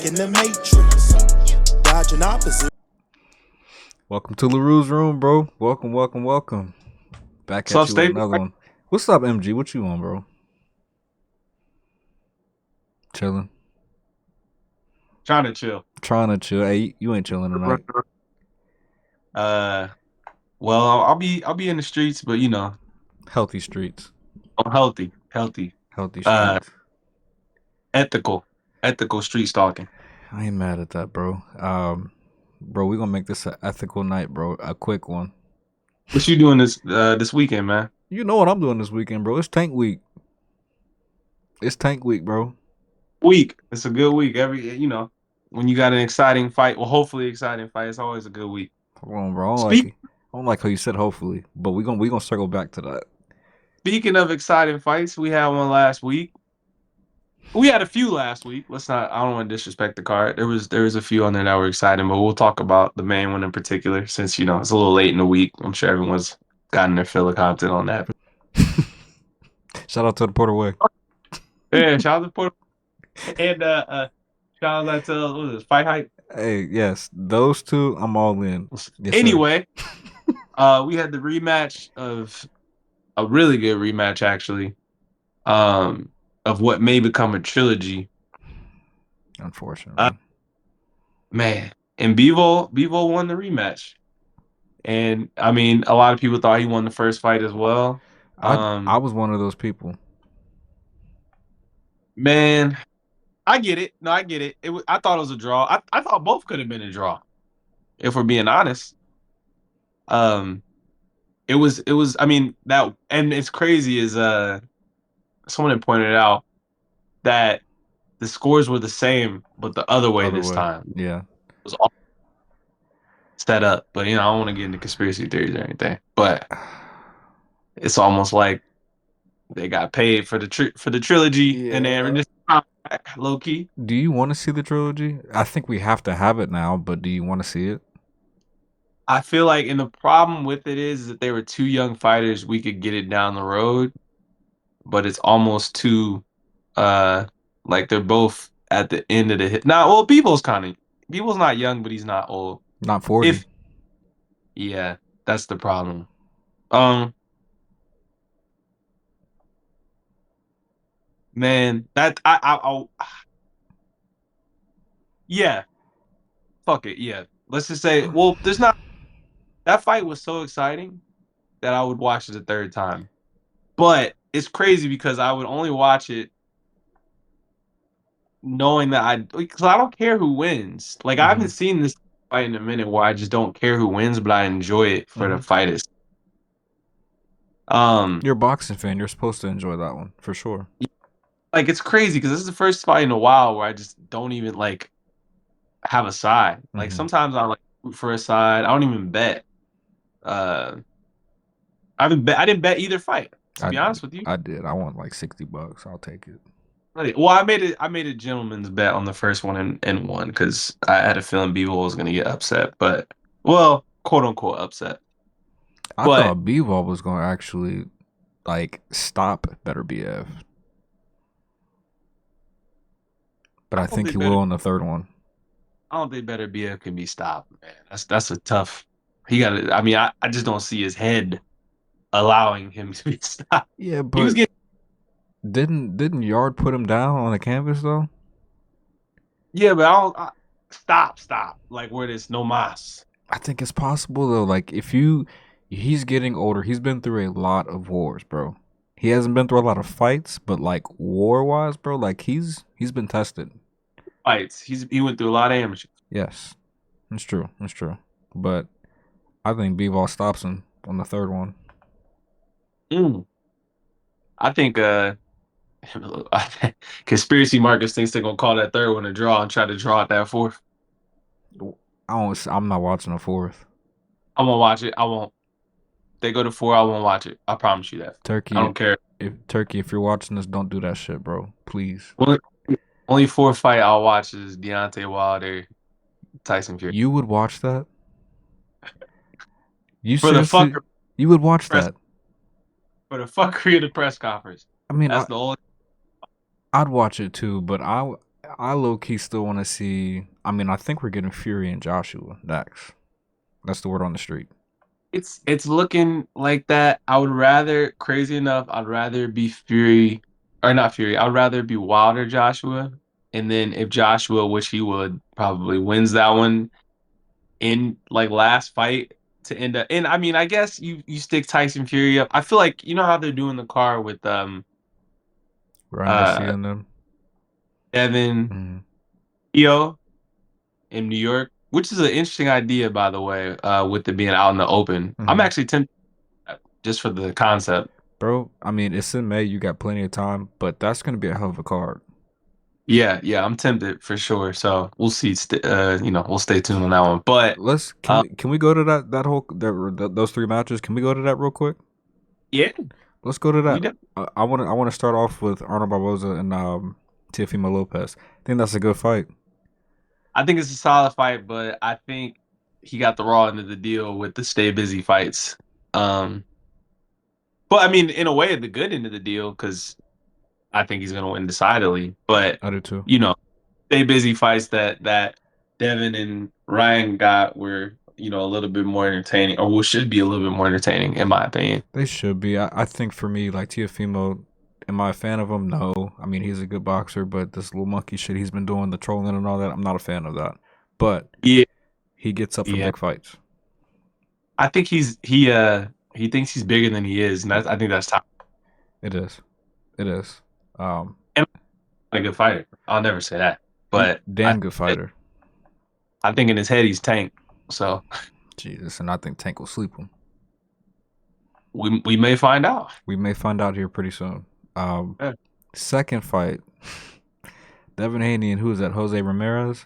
like in the Matrix. Dodging opposite. Welcome to LaRue's room, bro. Welcome. Back at you with another one. What's up, MG? What you on, bro? Chilling. Trying to chill. Hey, you ain't chilling tonight. Well, I'll be in the streets, but you know, healthy streets. I'm healthy streets. Ethical street stalking. I ain't mad at that, bro. Bro, we gonna make this an ethical night, bro. A quick one. What you doing this weekend, man? You know what I'm doing this weekend, bro. It's tank week. Bro. It's a good week. When you got an exciting fight, well, hopefully exciting fight, it's always a good week. Hold on, bro. I don't like how you said hopefully, but we gonna circle back to that. Speaking of exciting fights, we had one last week. We had a few last week. I don't want to disrespect the card. There was a few on there that were exciting, but we'll talk about the main one in particular since, you know, it's a little late in the week. I'm sure everyone's gotten their fill of content on that. Shout out to the Porter Way. Yeah, shout out to Porter. And shout out to what was it, Fight Hype. Hey, yes, those two, I'm all in. Yes, anyway, we had the rematch of a really good rematch, actually. Of what may become a trilogy. Unfortunately. Man. And Bivol won the rematch. And I mean, a lot of people thought he won the first fight as well. I was one of those people. Man, I get it. No, I get it. I thought it was a draw. I thought both could have been a draw, if we're being honest. It was I mean, that, and it's crazy is someone had pointed out that the scores were the same, but the other way this time. Yeah. It was all set up. But, you know, I don't want to get into conspiracy theories or anything. But it's almost like they got paid for the trilogy, and they were just low key. Do you want to see the trilogy? I think we have to have it now, but do you want to see it? I feel like, and the problem with it is that they were two young fighters. We could get it down the road, but it's almost too, like they're both at the end of the hit. Now, well, Bivol's not young, but he's not old. Not 40. Yeah, that's the problem. Man, that yeah, fuck it, yeah. Let's just say, well, that fight was so exciting that I would watch it a third time. But it's crazy because I would only watch it knowing that because I don't care who wins. Like, I haven't seen this fight in a minute where I just don't care who wins, but I enjoy it for the fighters. You're a boxing fan. You're supposed to enjoy that one for sure. Like, it's crazy because this is the first fight in a while where I just don't even like have a side. Like, sometimes I like root for a side. I don't even bet. I didn't bet either fight. To be honest with you, I did. I won like $60. I'll take it. Well, I made a gentleman's bet on the first one and won because I had a feeling Bivol was gonna get upset, but, well, quote unquote upset. I thought Bivol was gonna actually like stop Better BF, but I think he will in the third one. I don't think Better BF can be stopped, man. That's a tough. He got to. I mean, I just don't see his head allowing him to be stopped. Yeah, but didn't Yard put him down on the canvas though? Yeah, but stop. Like, where there's no mas. I think it's possible though. Like, he's getting older. He's been through a lot of wars, bro. He hasn't been through a lot of fights, but like war wise, bro, like he's been tested. Fights. He went through a lot of amateurs. Yes, it's true. But I think Bivol stops him on the third one. I think Conspiracy Marcus thinks they're gonna call that third one a draw and try to draw out that fourth. I'm not watching a fourth. I'm gonna watch it. I won't. If they go to 4, I won't watch it. I promise you that. Turkey. I don't care. If you're watching this, don't do that shit, bro. Please. Only 4 fight I'll watch is Deontay Wilder, Tyson Fury. You would watch that? You would watch that? For the fuckery of the press conference. I mean, that's the only. I'd watch it too, but I I low key still want to see. I mean, I think we're getting Fury and Joshua next. That's the word on the street. It's looking like that. I would rather, crazy enough, I'd rather be Fury or not Fury. I'd rather be Wilder Joshua, and then if Joshua, which he would probably wins that one in like last fight to end up. And I mean, I guess you stick Tyson Fury up. I feel like you know how they're doing the car with Ryan Garcia uh and them. Devin Mm-hmm. Eo in New York, which is an interesting idea, by the way, with it being out in the open. I'm Mm-hmm. actually tempted just for the concept. Bro, I mean, it's in May. You got plenty of time, but that's gonna be a hell of a card. Yeah, I'm tempted for sure. So we'll see. We'll stay tuned on that one. But Can we go to that whole those three matches? Can we go to that real quick? yeah, Let's go to we that. I want to start off with Arnold Barboza and Teofimo Lopez. I think that's a good fight. I think it's a solid fight, but I think he got the raw end of the deal with the stay busy fights. But I mean, in a way, the good end of the deal because I think he's going to win decidedly. But I do too. Stay busy fights that Devin and Ryan got were a little bit more entertaining, or should be a little bit more entertaining, in my opinion. They should be. I think for me, like Teofimo, am I a fan of him? No. I mean, he's a good boxer, but this little monkey shit he's been doing, the trolling and all that, I'm not a fan of that. But Yeah, he gets up for big fights. I think he thinks he's bigger than he is, and I think that's top. It is. And a good fighter. I'll never say that, but damn good fighter. I think in his head he's Tank. So Jesus, and I think Tank will sleep him. We may find out. We may find out here pretty soon. Second fight, Devin Haney and who is that? José Ramírez.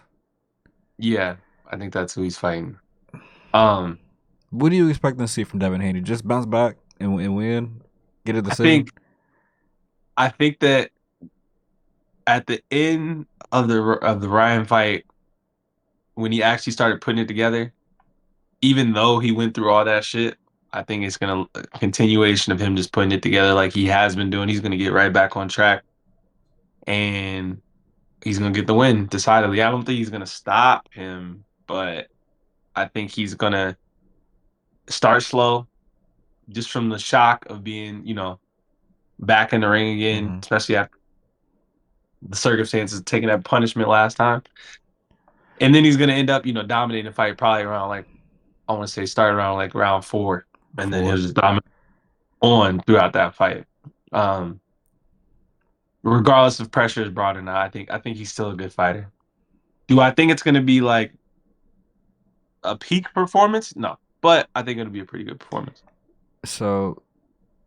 Yeah, I think that's who he's fighting. What do you expect to see from Devin Haney? Just bounce back and win, get a decision. I think that at the end of the Ryan fight, when he actually started putting it together, even though he went through all that shit, I think it's gonna a continuation of him just putting it together like he has been doing. He's gonna get right back on track, and he's gonna get the win decidedly. I don't think he's gonna stop him, but I think he's gonna start slow, just from the shock of being, back in the ring again, especially after the circumstances of taking that punishment last time. And then he's gonna end up, dominating the fight probably around I want to say start around round 4, and then he'll just dominate on throughout that fight. Regardless if pressure is brought or not, I think he's still a good fighter. Do I think it's gonna be like a peak performance? No, but I think it'll be a pretty good performance. So,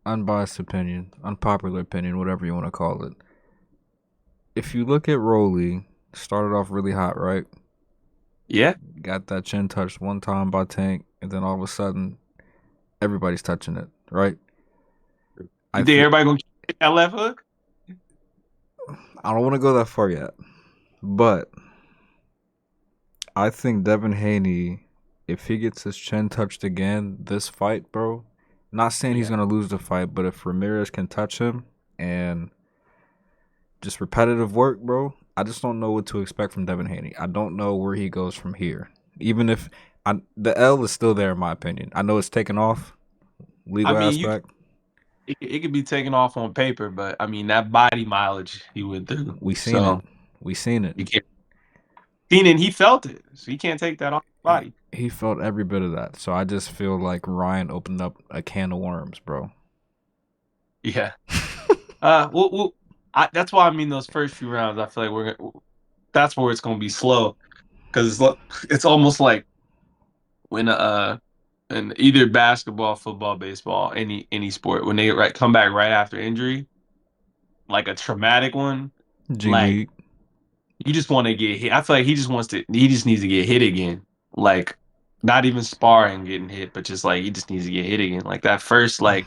unbiased opinion, unpopular opinion, whatever you want to call it. If you look at Rolly, started off really hot, right? Yeah. Got that chin touched one time by Tank, and then all of a sudden, everybody's touching it, right? You think everybody gonna kick that left hook? I don't want to go that far yet, but I think Devin Haney, if he gets his chin touched again this fight, bro, not saying he's gonna lose the fight, but if Ramirez can touch him and just repetitive work, bro, I just don't know what to expect from Devin Haney. I don't know where he goes from here. Even if the L is still there, in my opinion. I know it's taken off, legal aspect. It could be taken off on paper, but I mean that body mileage he went through. We seen it. You can't. Seen it. And he felt it, so he can't take that off his body. He felt every bit of that. So I just feel like Ryan opened up a can of worms, bro. Yeah. That's why I mean those first few rounds. I feel like that's where it's gonna be slow, because it's almost like when in either basketball, football, baseball, any sport, when they come back right after injury, like a traumatic one, like you just want to get hit. I feel like he just needs to get hit again. Like not even sparring getting hit, but just like he just needs to get hit again. Like that first, like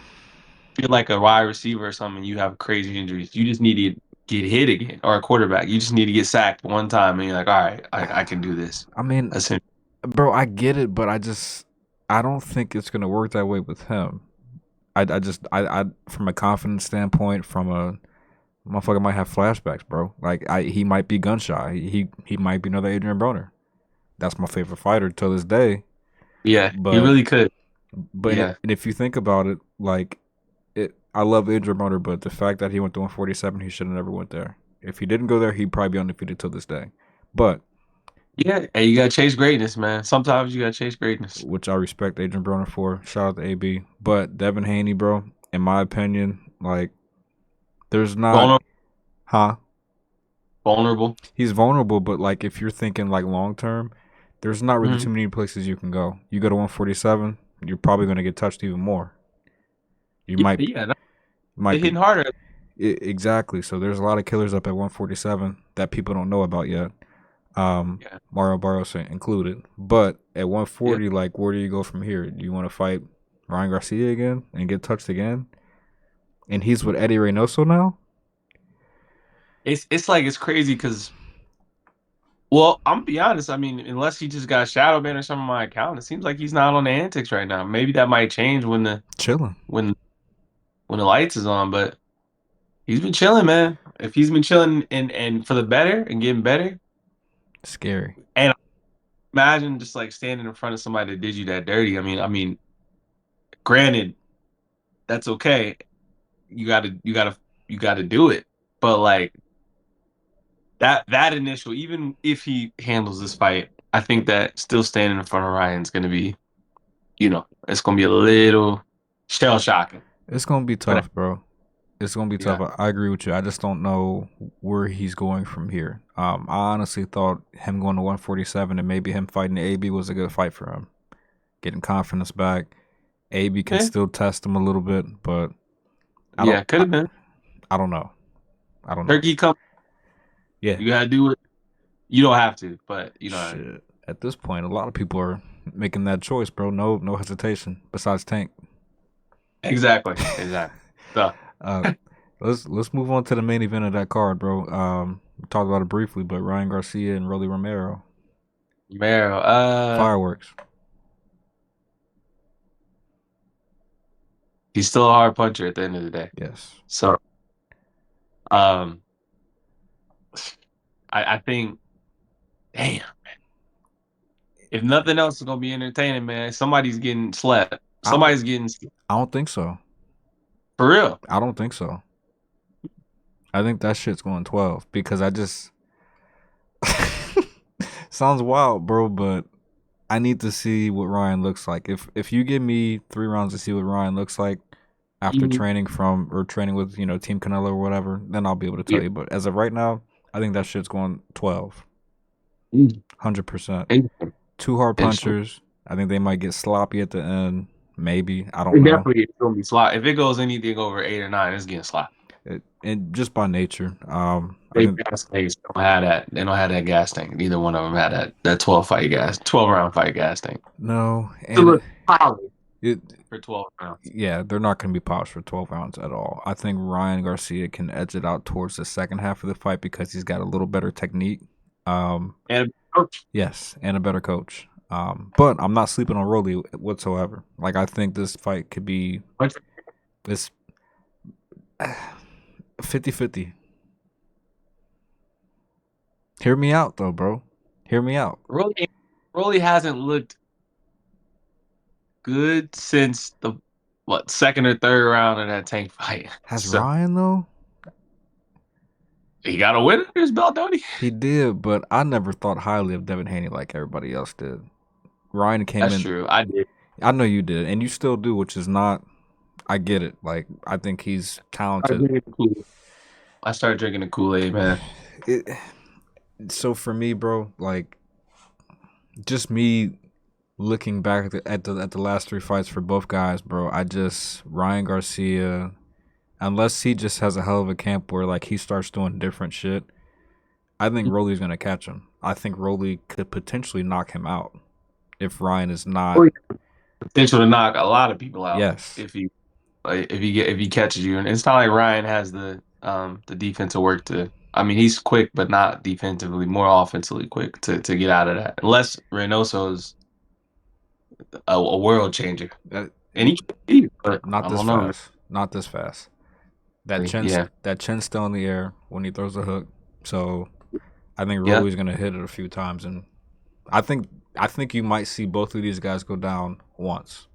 feel like a wide receiver or something, you have crazy injuries. You just need to get hit again, or a quarterback. You just need to get sacked one time, and you're like, all right, I can do this. I mean, bro, I get it, but I don't think it's gonna work that way with him. I from a confidence standpoint, from a Motherfucker might have flashbacks, bro. Like he might be gun shy. He might be another Adrian Broner. That's my favorite fighter till this day. Yeah, he But really could. and if you think about it, like I love Adrian Broner, but the fact that he went to 147, he should have never went there. If he didn't go there, he'd probably be undefeated till this day. But yeah, and you gotta chase greatness, man. Sometimes you gotta chase greatness. which I respect Adrian Broner for. Shout out to AB. But Devin Haney, bro, in my opinion, like there's not, huh? Vulnerable. He's vulnerable, but like if you're thinking like long term, there's not really Mhm. too many places you can go. You go to 147, you're probably going to get touched even more. You might They're hitting harder. Exactly. So there's a lot of killers up at 147 that people don't know about yet. Mario Barroso included. But at 140, like where do you go from here? Do you want to fight Ryan Garcia again and get touched again? And he's with Eddie Reynoso now? It's like it's crazy because, well, I'm gonna be honest. I mean, unless he just got shadow banned or something on my account, it seems like he's not on the antics right now. Maybe that might change when the Chilling. when the lights is on, but he's been chilling, man. If he's been chilling and for the better and getting better, Scary. and imagine just like standing in front of somebody that did you that dirty. I mean, granted, that's okay. You gotta do it, but like that initial, even if he handles this fight, I think that still standing in front of Ryan's gonna be, it's gonna be a little shell shocking. It's gonna be tough, bro. It's gonna be tough. I agree with you. I just don't know where he's going from here. I honestly thought him going to 147 and maybe him fighting AB was a good fight for him, getting confidence back. AB can still test him a little bit, but could have been. I don't know. Turkey come. Yeah, you gotta do it. You don't have to, but shit. At this point, a lot of people are making that choice, bro. No hesitation. Besides Tank. Exactly. So. Let's move on to the main event of that card, bro. We talked about it briefly, but Ryan Garcia and Rolly Romero. Fireworks. He's still a hard puncher at the end of the day. Yes. So, I think, damn, man. If nothing else is gonna be entertaining, man, somebody's getting slept. Somebody's getting. I don't think so. For real? I don't think so. I think that shit's going 12 because I just sounds wild, bro, but I need to see what Ryan looks like. If you give me 3 rounds to see what Ryan looks like after training with, Team Canelo or whatever, then I'll be able to tell you. But as of right now, I think that shit's going 12. 100%. 2 hard punchers. I think they might get sloppy at the end. Maybe. I don't know. Definitely it's gonna be sloppy. If it goes anything over 8 or 9, it's getting sloppy. And just by nature. Gas tanks don't have that. They don't have that gas tank. Neither one of them had that 12 round fight gas tank. No. And for 12 rounds. Yeah, they're not going to be polished for 12 rounds at all. I think Ryan Garcia can edge it out towards the second half of the fight because he's got a little better technique. And a coach. Yes, and a better coach. But I'm not sleeping on Rolly whatsoever. Like, I think this fight could be this 50-50. Hear me out, though, bro. Hear me out. Rolly hasn't looked good since the second or third round of that Tank fight. Has Ryan though? He got a win under his belt, don't he? He did, but I never thought highly of Devin Haney like everybody else did. Ryan came in. That's true. I did. I know you did, and you still do, which is not. I get it. Like, I think he's talented. I started drinking the Kool-Aid, man. So for me, bro, like, just me looking back at the last 3 fights for both guys, bro, Ryan Garcia, unless he just has a hell of a camp where like he starts doing different shit, I think Rolly's gonna catch him. I think Rolly could potentially knock him out if Ryan is not potential to knock a lot of people out. Yes, if he catches you, and it's not like Ryan has the defensive work to. I mean, he's quick, but not defensively, more offensively quick to get out of that. Unless Reynoso is a world changer. And he but not this fast. Not this fast. that chin's still in the air when he throws the hook. So I think Yeah. Rolly's gonna hit it a few times, and I think you might see both of these guys go down once.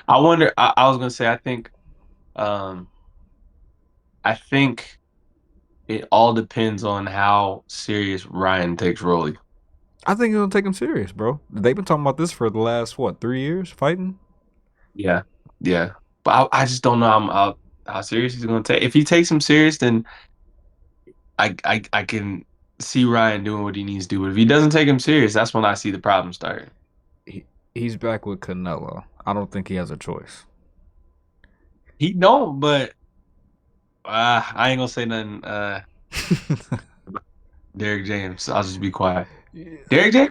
I wonder. I was gonna say. I think it all depends on how serious Ryan takes Rolly. I think it'll take him serious, bro. They've been talking about this for the last 3 years fighting. Yeah, yeah. But I just don't know how serious he's gonna take. If he takes him serious, then I can see Ryan doing what he needs to do. But if he doesn't take him serious, that's when I see the problem starting. He's back with Canelo. I don't think he has a choice. He don't, but I ain't gonna say nothing. Derrick James. I'll just be quiet. Derrick James?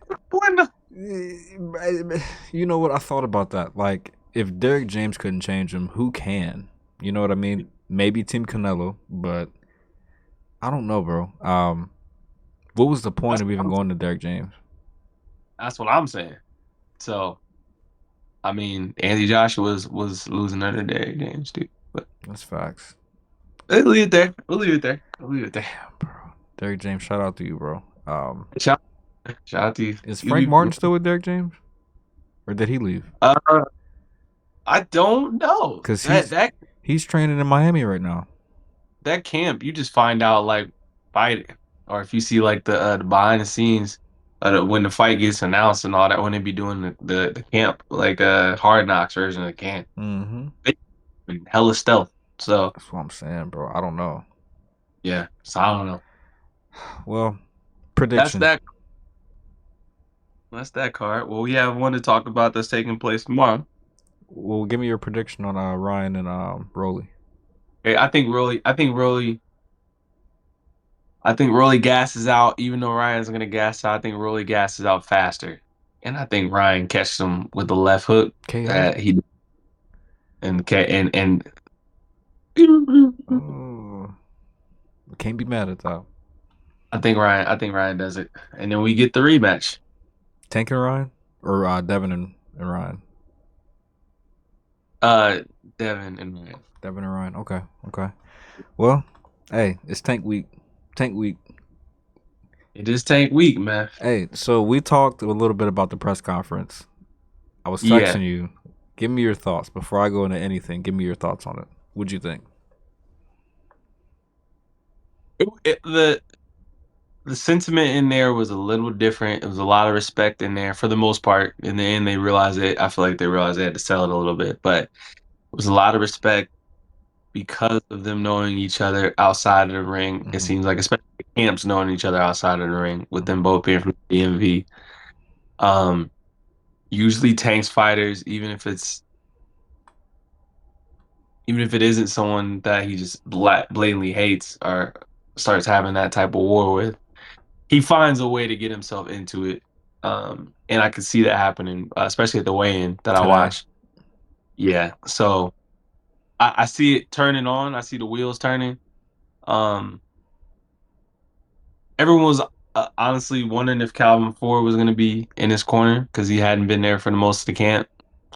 You know what? I thought about that. Like, if Derrick James couldn't change him, who can? You know what I mean? Maybe Team Canelo, but I don't know, bro. What was the point of even going to Derrick James? That's what I'm saying. So, I mean, Andy Joshua was losing under Derrick James, dude. But that's facts. We'll leave it there. Damn, bro. Derrick James, shout out to you, bro. Shout out to you. Is Frank Martin still with Derrick James, or did he leave? I don't know. Because he's training in Miami right now. That camp, you just find out like fighting, or if you see like the behind the scenes, when the fight gets announced and all that, when they be doing the camp, like Hard Knocks version of the camp. Mm-hmm. Hella stealth. So that's what I'm saying, bro. I don't know. Yeah, so I don't know. Well, prediction. That's that card. Well, we have one to talk about that's taking place tomorrow. Well, give me your prediction on Ryan and Rolly. Okay, I think Rolly gasses out, even though Ryan's gonna gas out. I think Rolly gasses out faster, and I think Ryan catches him with the left hook. Can't be mad at that. I think Ryan does it, and then we get the rematch. Tank and Ryan, or Devin and Ryan. Devin and Ryan. Devin and Ryan. Okay. Well, hey, it's Tank week. It is Tank week, man. Hey, so we talked a little bit about the press conference. I was texting you. Give me your thoughts before I go into anything. Give me your thoughts on it. What'd you think? The sentiment in there was a little different. It was a lot of respect in there for the most part. In the end, they realized it. I feel like they realized they had to sell it a little bit, but it was a lot of respect because of them knowing each other outside of the ring. Mm-hmm. It seems like, especially the camps knowing each other outside of the ring, with them both being from the DMV. Usually Tank's fighters, even if it isn't someone that he just blatantly hates or starts having that type of war with, he finds a way to get himself into it. And I could see that happening, especially at the weigh-in that I watched. Yeah, so I see it turning on. I see the wheels turning. Everyone was honestly wondering if Calvin Ford was going to be in his corner because he hadn't been there for the most of the camp.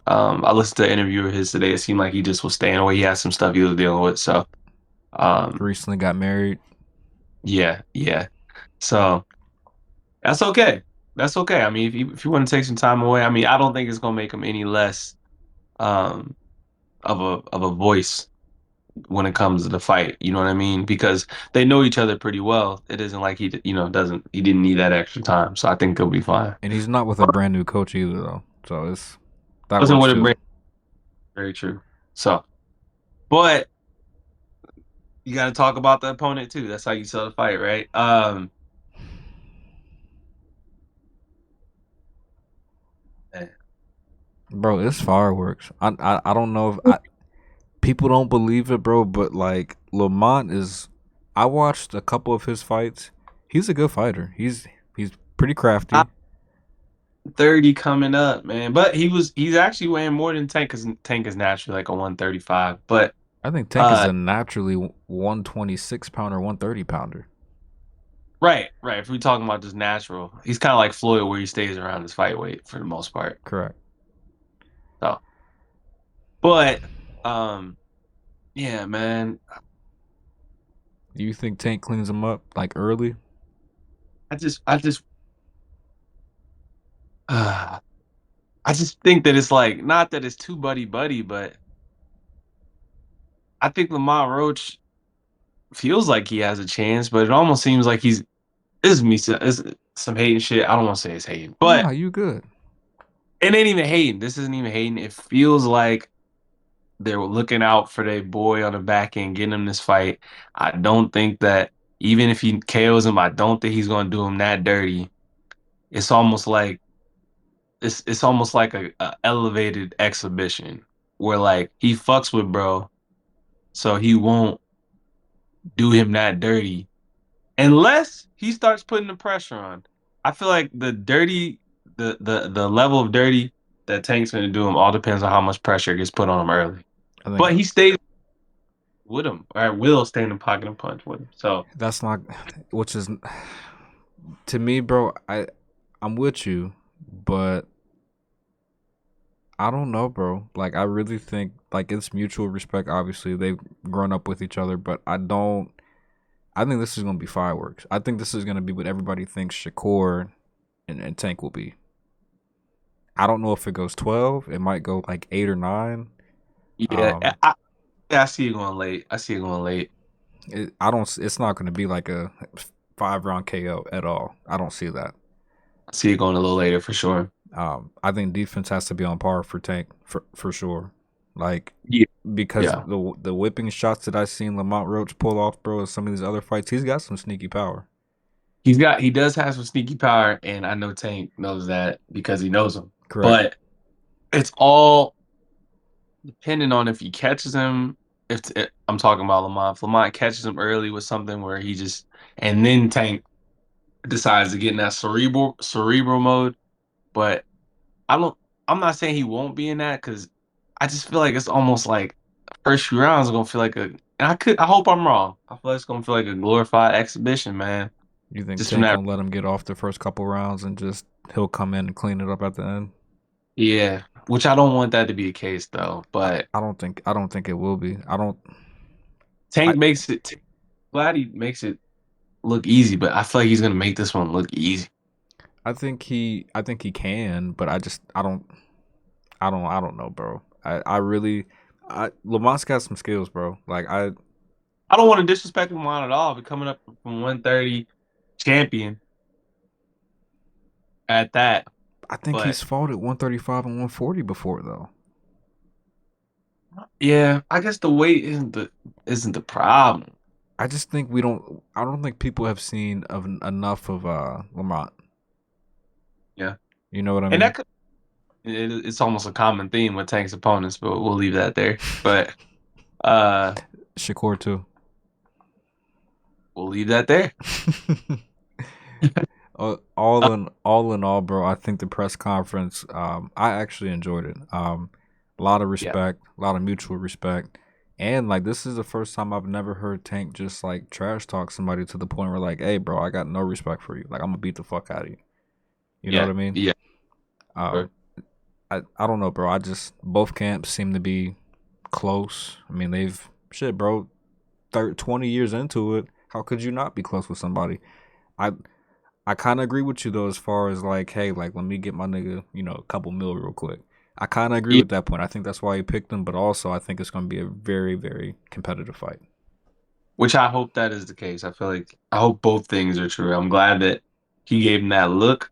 I listened to an interview of his today. It seemed like he just was staying away. He had some stuff he was dealing with. So, recently got married. Yeah. So that's okay. I mean, if you want to take some time away, I mean, I don't think it's gonna make him any less of a voice when it comes to the fight. You know what I mean? Because they know each other pretty well. It isn't like he didn't need that extra time. So I think he'll be fine. And he's not with a brand new coach either, though. So that wasn't works with very true. So, but you got to talk about the opponent too. That's how you sell the fight, right? Bro, it's fireworks. I don't know if people don't believe it, bro, but like Lamont is. I watched a couple of his fights. He's a good fighter. He's pretty crafty. 30 coming up, man. But he's actually weighing more than Tank, because Tank is naturally like a 135. But I think Tank is a naturally 126 pounder, 130 pounder. Right. If we're talking about just natural, he's kind of like Floyd, where he stays around his fight weight for the most part. Correct. So, but Yeah, man. Do you think Tank cleans him up like early? Uh, I just think that it's like not that it's too buddy buddy, but I think Lamont Roach feels like he has a chance, but it almost seems like he's this is me it's some hating shit. I don't want to say it's hating, Nah, but you good. it ain't even hating. This isn't even hating. It feels like they were looking out for their boy on the back end, getting him this fight. I don't think that even if he KOs him, I don't think he's gonna do him that dirty. It's almost like it's almost like a elevated exhibition where like he fucks with bro, so he won't do him that dirty unless he starts putting the pressure on. I feel like the level of dirty that Tank's gonna do him all depends on how much pressure gets put on him early. I think But he stays with him, or will stay in the pocket and punch with him. So that's not, which is to me, bro. I'm with you, but I don't know, bro. Like I really think like it's mutual respect. Obviously, they've grown up with each other, but I don't. I think this is gonna be fireworks. I think this is gonna be what everybody thinks Shakur and Tank will be. I don't know if it goes 12. It might go like 8 or 9. yeah, Um, I see it going late. I see it going late. I don't. It's not gonna be like a 5 round KO at all. I don't see that. I see it going a little later for sure. I think defense has to be on par for Tank for sure. Like Yeah, because yeah. the whipping shots that I've seen Lamont Roach pull off, bro, in some of these other fights, he's got some sneaky power. He does have some sneaky power, and I know Tank knows that because he knows him. Correct. But it's all depending on if he catches him. I'm talking about Lamont. If Lamont catches him early with something where he just and then Tank decides to get in that cerebral mode. But I don't. I'm not saying he won't be in that because I just feel like it's almost like first few rounds are gonna feel like a. And I hope I'm wrong. I feel like it's gonna feel like a glorified exhibition, man. You think Just from Tank that, gonna let him get off the first couple rounds and just he'll come in and clean it up at the end? yeah. Which I don't want that to be the case though. I, But I don't think it will be. I don't. I Tank makes it. Glad he makes it look easy, but I feel like he's gonna make this one look easy. I think he can, but I don't know, bro. I really Lamont's got some skills, bro. Like I don't want to disrespect him at all, but coming up from 130 champion at that. I think But he's fought at 135 and 140 before though. yeah, I guess the weight isn't the problem. I just think we don't. I don't think people have seen of enough of Lamont. Yeah, You know what I and mean? it's almost a common theme with Tank's opponents, but we'll leave that there. But uh, Shakur too. we'll leave that there. All in all, bro. I think the press conference. I actually enjoyed it. A lot of Yeah, respect, a lot of mutual respect, and like this is the first time I've never heard Tank just like trash talk somebody to the point where like, hey, bro, I got no respect for you. Like I'm gonna beat the fuck out of you. You know what yeah, I mean? yeah. Sure. Um, I don't know, bro. I just both camps seem to be close. I mean, they've shit, bro. 20 years into it, how could you not be close with somebody? I I kind of agree with you though, as far as like, hey, like let me get my nigga, a couple mil real quick. I kind of agree Yeah. with that point. I think that's why he picked him, but also I think it's going to be a very, very competitive fight. Which I hope that is the case. I feel like I hope both things are true. I'm glad that he gave him that look,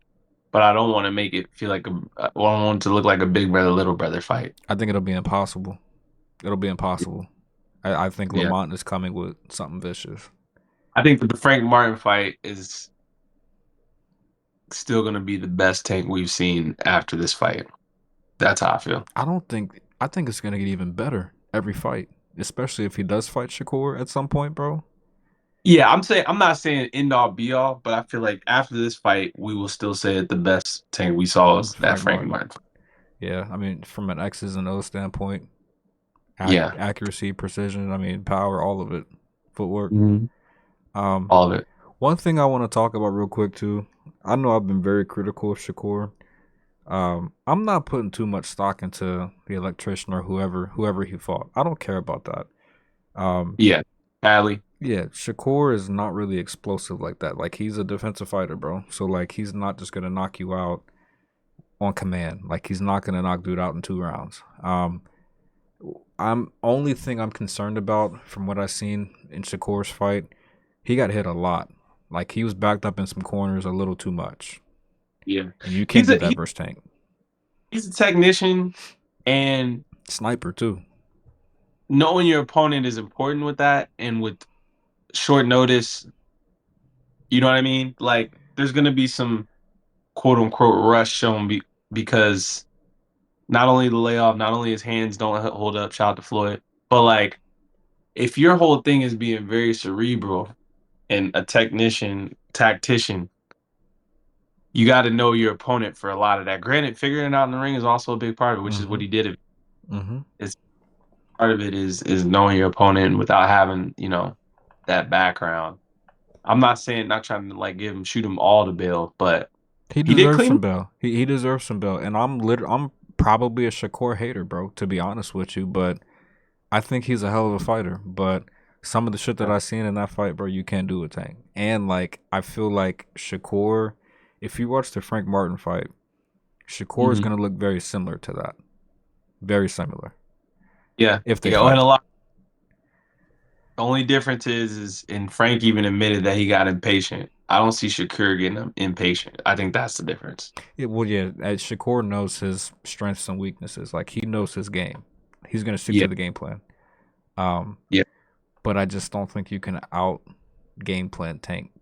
but I don't want to make it feel like well, I don't want it to look like a big brother little brother fight. I think it'll be impossible. It'll be impossible. I think Yeah. Lamont is coming with something vicious. I think that the Frank Martin fight is still going to be the best Tank we've seen after this fight. That's how I feel. I think it's going to get even better every fight, especially if he does fight Shakur at some point, bro. Yeah, I'm not saying end all be all, but I feel like after this fight, we will still say that the best Tank we saw is that Frank Frank Martin. Martin fight. Yeah, I mean, from an X's and O's standpoint, Yeah. accuracy, precision, I mean, power, all of it, footwork. Um, All of it. One thing I want to talk about real quick too. I know I've been very critical of Shakur. I'm not putting too much stock into the electrician or whoever he fought. I don't care about that. Yeah, Ali. Yeah, Shakur is not really explosive like that. Like he's a defensive fighter, bro. So like he's not just gonna knock you out on command. Like he's not gonna knock dude out in 2 rounds. I'm only thing I'm concerned about from what I've seen in Shakur's fight, he got hit a lot. Like he was backed up in some corners a little too much. Yeah, And you can't do that he, versus Tank. he's a technician, and Sniper too. knowing your opponent is important with that, and with short notice. You know what I mean? Like, there's gonna be some quote unquote rush shown because not only the layoff, not only his hands don't hold up, shout out to Floyd, but like if your whole thing is being very cerebral and a tactician, you got to know your opponent for a lot of that. Granted, figuring it out in the ring is also a big part of it, which is what he did. It's part of it is knowing your opponent without having that background. I'm not trying to like shoot him all the bill, but he he did deserves clean. some bail. He deserves some bail. And I'm probably a Shakur hater, bro, to be honest with you, but I think he's a hell of a fighter. But some of the shit that I seen in that fight, bro, you can't do with Tank. And like I feel like Shakur, if you watch the Frank Martin fight, Shakur is gonna look very similar to that. Very similar. Yeah. If they and fight. a lot. The only difference and Frank even admitted that he got impatient. I don't see Shakur getting impatient. I think that's the difference. Shakur knows his strengths and weaknesses. Like he knows his game. He's gonna stick Yeah. to the game plan. Yeah. But I just don't think you can out game plan Tank,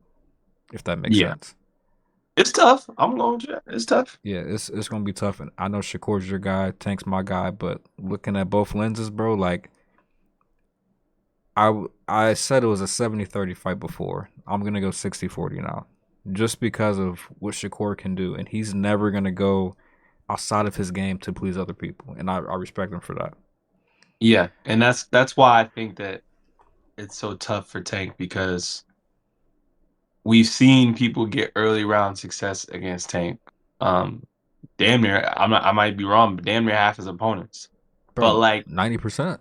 if that makes sense. It's tough. I'm going to. It's tough. Yeah, it's gonna be tough. And I know Shakur's your guy, Tank's my guy, but looking at both lenses, bro, like I said it was a 70-30 fight before. I'm gonna go 60-40 now. Just because of what Shakur can do. And he's never gonna go outside of his game to please other people. And I respect him for that. Yeah. And that's why I think that it's so tough for Tank, because we've seen people get early round success against Tank. Damn near, I might be wrong, but damn near half his opponents. Bro, But like 90%.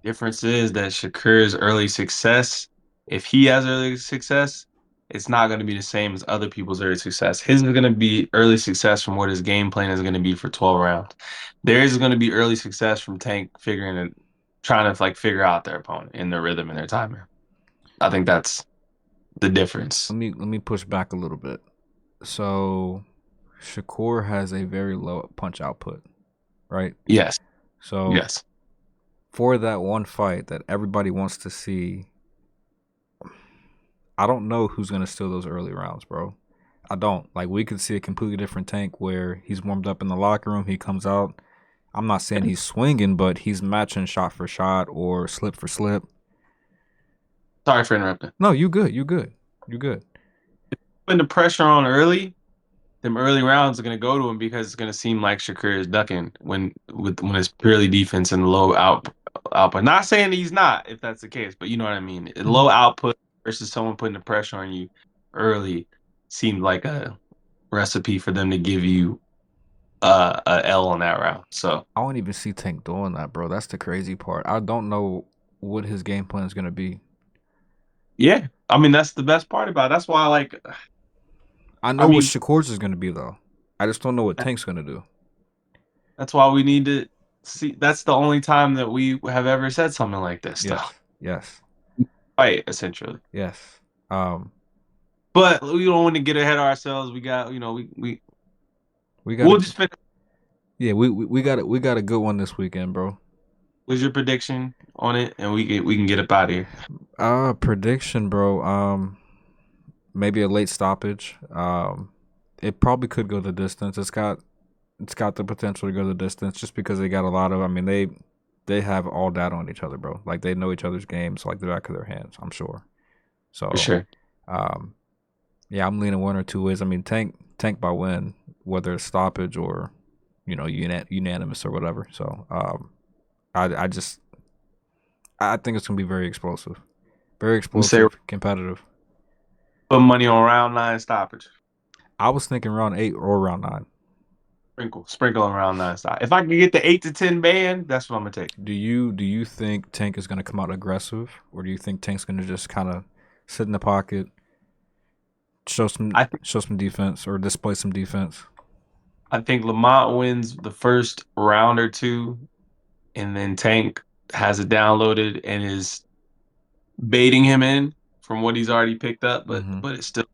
difference is that Shakur's early success, if he has early success, it's not going to be the same as other people's early success. His is going to be early success from what his game plan is going to be for 12 rounds. Theirs is going to be early success from Tank trying to like figure out their opponent and their rhythm and their timing. I think that's the difference. Let me push back a little bit. So Shakur has a very low punch output, right? Yes. So yes. For that one fight that everybody wants to see, I don't know who's gonna steal those early rounds, bro. I don't. Like we could see a completely different Tank where he's warmed up in the locker room, he comes out. I'm not saying he's swinging, but he's matching shot for shot or slip for slip. Sorry for interrupting. No, you good. You good. You good. Putting the pressure on early, them early rounds are going to go to him because it's going to seem like Shakur is ducking when it's purely defense and low output. Not saying he's not, if that's the case, but you know what I mean. Low output versus someone putting the pressure on you early seemed like a recipe for them to give you a L on that round. So I don't even see Tank doing that, bro. That's the crazy part. I don't know what his game plan is going to be. Yeah, I mean that's the best part about it. That's why I know what Shakur's is going to be though. I just don't know what Tank's going to do. That's why we need to see. That's the only time that we have ever said something like this. Yes. Fight essentially. Yes. But we don't want to get ahead of ourselves. We got we got. We'll just finish. Yeah, we got a good one this weekend, bro. What's your prediction on it, and we can get up out of here. Prediction, bro. Maybe a late stoppage. It probably could go the distance. It's got the potential to go the distance just because they got a lot of. I mean, they have all data on each other, bro. Like they know each other's games like the back of their hands. I'm sure. So for sure. Yeah, I'm leaning one or two ways. I mean, Tank by win, whether it's stoppage or unanimous or whatever. So I think it's gonna be very explosive, competitive. Put money on round 9 stoppage. I was thinking round 8 or round 9. Sprinkle around nonstop. If I can get the 8 to 10 band, that's what I'm gonna take. Do you think Tank is gonna come out aggressive, or do you think Tank's gonna just kind of sit in the pocket, show some defense, or display some defense? I think Lamont wins the first round or two, and then Tank has it downloaded and is baiting him in from what he's already picked up, but it's still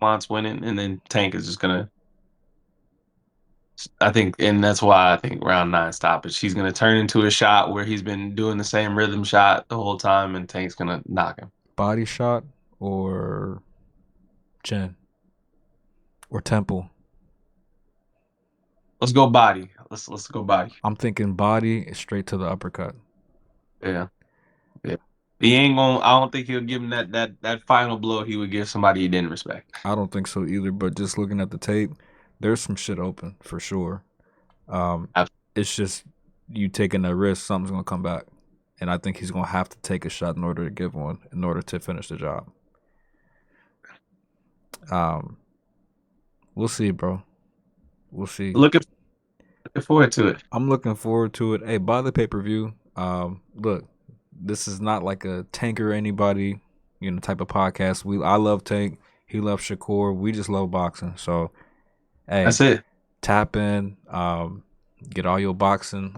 Lamont's winning, and then Tank is just gonna. I think, and that's why I think round 9 stoppage. He's gonna turn into a shot where he's been doing the same rhythm shot the whole time, and Tank's gonna knock him. Body shot or chin or temple. Let's go body. Let's go body. I'm thinking body straight to the uppercut. Yeah. He ain't gonna. I don't think he'll give him that final blow he would give somebody he didn't respect. I don't think so either. But just looking at the tape, there's some shit open for sure. It's just you taking a risk, something's gonna come back, and I think he's gonna have to take a shot in order to give one, in order to finish the job. We'll see, bro. We'll see. Looking forward to it. I'm looking forward to it. Hey, buy the pay-per-view. Look, this is not like a Tank or anybody, type of podcast. I love Tank. He loves Shakur. We just love boxing. So, hey, that's it. Tap in. Get all your boxing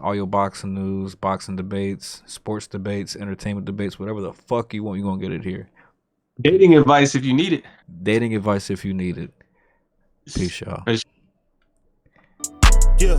news, boxing debates, sports debates, entertainment debates, whatever the fuck you want. You're gonna get it here. Dating advice if you need it. Dating advice if you need it. Peace, y'all. Yeah.